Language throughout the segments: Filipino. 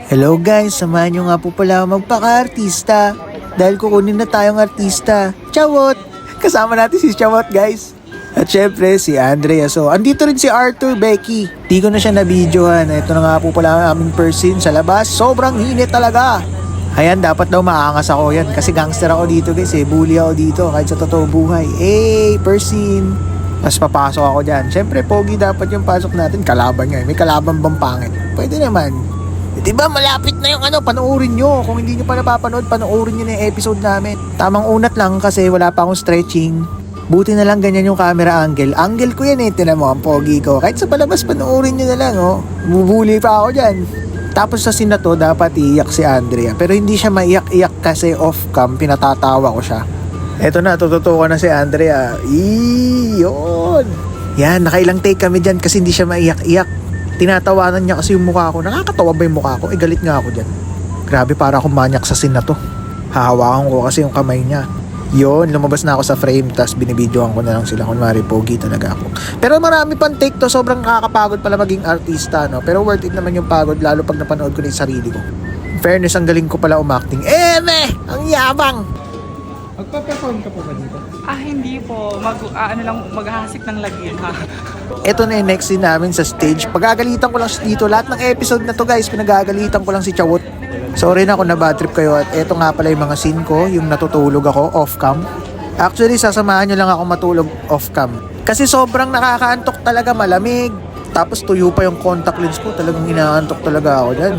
Hello guys, samahan nyo nga po pala magpaka-artista dahil kukunin na tayong artista. Chawot! Kasama natin si Chawot guys. At syempre si Andrea. So andito rin si Arthur Becky. Di ko na siya na-videohan. Ito na nga po pala ang aming person sa labas. Sobrang init talaga. Ayan, dapat daw maangas ako yan kasi gangster ako dito guys eh. Bully ako dito kahit sa totoo buhay. Person! Mas papasok ako dyan. Syempre pogi dapat yung pasok natin. Kalaban nga eh. May kalaban bang pangit? Pwede naman. Diba malapit na yung panoorin nyo. Kung hindi nyo pa napapanood, panoorin nyo na yung episode namin. Tamang unat lang kasi wala pa akong stretching. Buti na lang ganyan yung camera angle. Angle ko yan eh, tinan mo ang pogi ko. Kahit sa palabas, panoorin nyo na lang oh. Bubuli pa ako dyan. Tapos sa scene na to, dapat iiyak si Andrea. Pero hindi siya maiyak-iyak kasi off-cam, pinatatawa ko siya. Eto na, tututukan na si Andrea. Yun. Yan, nakailang take kami dyan kasi hindi siya maiyak-iyak. Tinatawanan niya kasi yung mukha ko. Nakakatawa ba yung mukha ko? Galit nga ako dyan. Grabe, para akong manyak sa scene na to. Hahawakan ko kasi yung kamay niya. Yun, lumabas na ako sa frame. Tapos binibidyoan ko na lang sila. Kunwari, pogi talaga ako. Pero marami pang take to. Sobrang nakakapagod pala maging artista, no? Pero worth it naman yung pagod. Lalo pag napanood ko na yung sarili ko. In fairness, ang galing ko pala umacting. Ang yabang! Magpa-perform ka po ba dito? Hindi po. Maghahasik ng lagyan ha. Ito na yung next scene namin sa stage. Pagagalitan ko lang siya dito. Lahat ng episode na to guys, pinagagalitan ko lang si Chawot. Sorry na kung na-bad trip kayo. At eto nga pala yung mga scene ko, yung natutulog ako off-cam. Actually, sasamahan nyo lang ako matulog off-cam. Kasi sobrang nakakaantok talaga, malamig. Tapos tuyo pa yung contact lens ko. Talagang inaantok talaga ako dyan.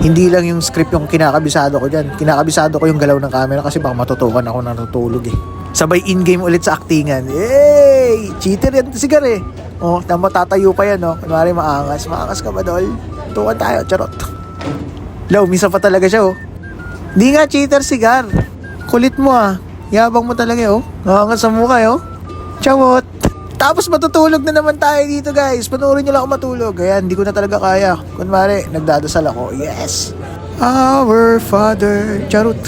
Hindi lang yung script yung kinakabisado ko dyan. Kinakabisado ko yung galaw ng camera kasi baka matutukan ako natutulog eh. Sabay in-game ulit sa actingan. Yay! Cheater yan sigar eh. Oh, tamo tatayo pa yan oh. Kunwari maangas. Maangas ka ba, Dol? Tukan tayo, charot. Low, misa pa talaga siya oh. Di nga cheater sigar. Kulit mo ah. Yabang mo talaga oh. Maangas sa mukha oh. Chawot. Tapos matutulog na naman tayo dito guys. Panoorin nyo lang ako matulog. Ayan, hindi ko na talaga kaya. Kunwari, nagdadasal ako. Yes! Our Father. Charot.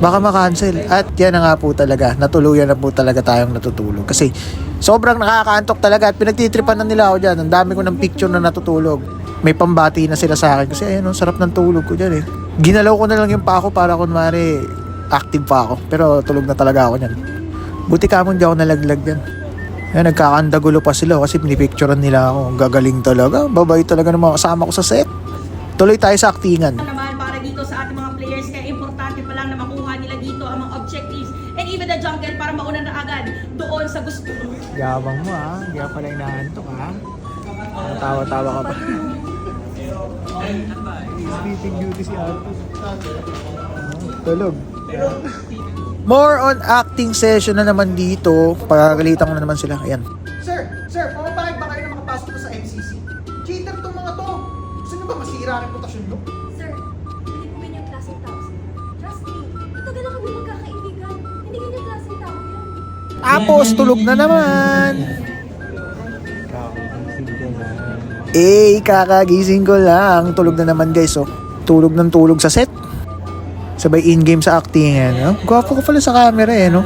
Baka makancel. At yan na nga po talaga. Natuluyan na po talaga tayong natutulog. Kasi sobrang nakakaantok talaga. At pinagtitripan na nila ako dyan. Ang dami ko ng picture na natutulog. May pambati na sila sa akin. Kasi ayun, sarap ng tulog ko dyan eh. Ginalaw ko na lang yung pako para kunwari active pa ako. Pero tulog na talaga ako dyan. Buti ka mo, hindi ako nalaglag dyan. Ayan, nagkakandagulo pa sila kasi pinipicturean nila ako. Gagaling talaga. Babay talaga ng mga kasama ko sa set. Tuloy tayo sa actingan. Naman para dito sa ating mga players, kaya importante pa lang na makuha nila dito ang mga objectives and even the jungle para mauna na agad doon sa gusto. Yabang mo ha. Hindi ka pala inaantok ha. Tawa-tawa ka pa. Sleeping beauty si Arthur. Tulog. More on acting session na naman dito. Pagagalitan ko na naman sila. Ayan. Sir, pumapayag ba kayo na makapasok na sa MCC? Cheater tong mga to. Gusto nyo ba masira ang reputasyon nyo? Sir, hindi po ganyan klaseng tao, sir. Trust me, matagal na kami magkakaibigan. Hindi ganyan klaseng tao yan. Tapos, tulog na naman. Kakagising ko lang. Tulog na naman guys, oh. Tulog ng tulog sa set. Sabay in-game sa acting, no? Gwapo ko pala sa camera, eh, no?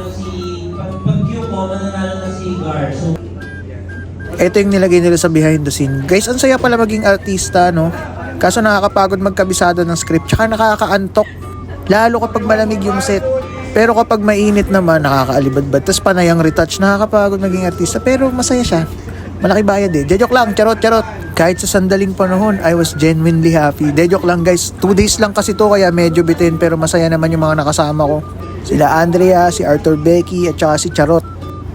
Ito yung nilagay nila sa behind the scene. Guys, ang saya pala maging artista, no? Kaso nakakapagod magkabisado ng script, tsaka nakakaantok. Lalo kapag malamig yung set. Pero kapag mainit naman, nakakaalibadbad. Tapos panay ang retouch, nakakapagod maging artista. Pero masaya siya. Malaki bayad eh. Joke lang, charot. Kahit sa sandaling panahon, I was genuinely happy. Joke lang guys, 2 days lang kasi to kaya medyo bitin pero masaya naman yung mga nakasama ko. Sila Andrea, si Arthur Becky at saka si Charot.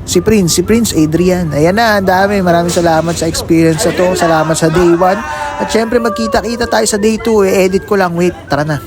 Si Prince Adrian. Ayan na, ang dami. Maraming salamat sa experience na to. Salamat sa day 1. At syempre magkita-kita tayo sa day 2. I-edit ko lang. Wait, tara na.